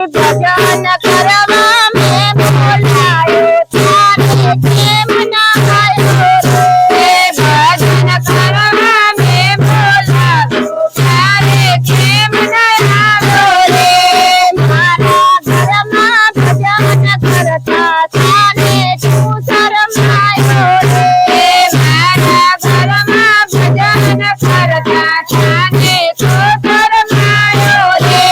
ભજન કરવા મેં બોલાયો તારે કેમ ના આવ્યો રે ભજન કરવા મેં બોલાયો તારે કેમ ના આવ્યો રે મારા ઘરમાં ભજન કરતા તારે શું શરમાયો રે મારા ઘરમાં ભજન કરતા તારે શું શરમાયો રે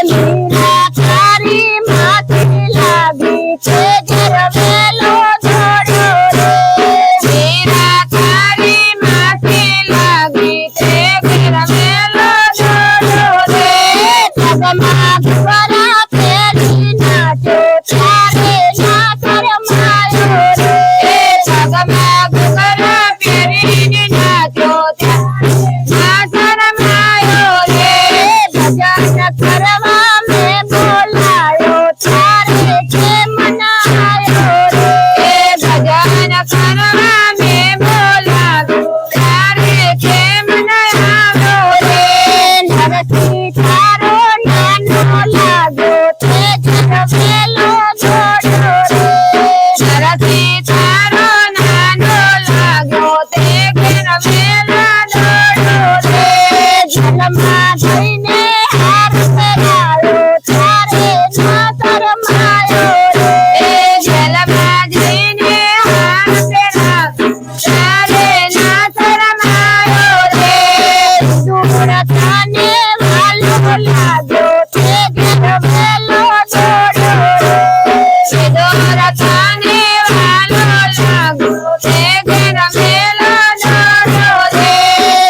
મીરા તારી માથે લાગી છે ગરવેલો જોડ્યો રે મીરા તારી માથે લાગી છે ગરવેલો જોડ્યો રે જગમાં ઘુવરા ફેરી નાચ્યો ત્યારે ના શરમાયો રે જગમાં ઘુવરા ફેરીને નાચ્યો ત્યારે ના શરમાયો રે ભજન કરવા મેં બોલાયો તારે કેમ ના આવ્યો રે ભજન કરવા મેં બોલાયો તારે કેમ ના આવ્યો રે નરસિંહ તારો નાનો લાગ્યો તે ગરવેલો જોડ્યો રે નરસિંહ તારો નાનો લાગ્યો તે ગરવેલો જોડ્યો રે જન્મમાં જઈને હાર પહેરાયો તારે ના શરમાયો રે જન્મમાં જઈને હાર પહેરાયો તારે ના શરમાયો રે દૂર થાને વાલો લાગ્યો તે ગરવેલો જોડ્યો રે દૂર થાને વાલો લાગ્યો તે ગરવેલો જોડ્યો રે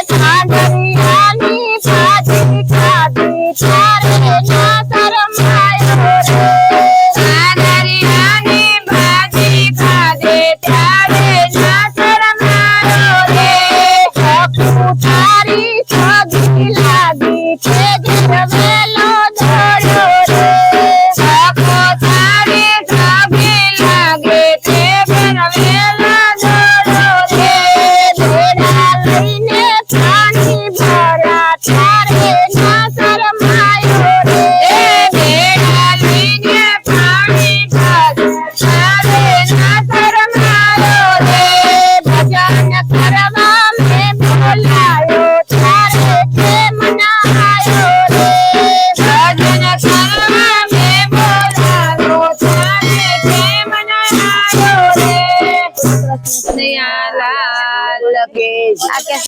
સાંગરિયાની ભાજી ખાધી તારે ના શરમાયો રે સાંગરિયાની ભાજી ખાધી ત્યારે ના શરમાયો રે સપુ તારી છગી લાગી છે ગરવેલો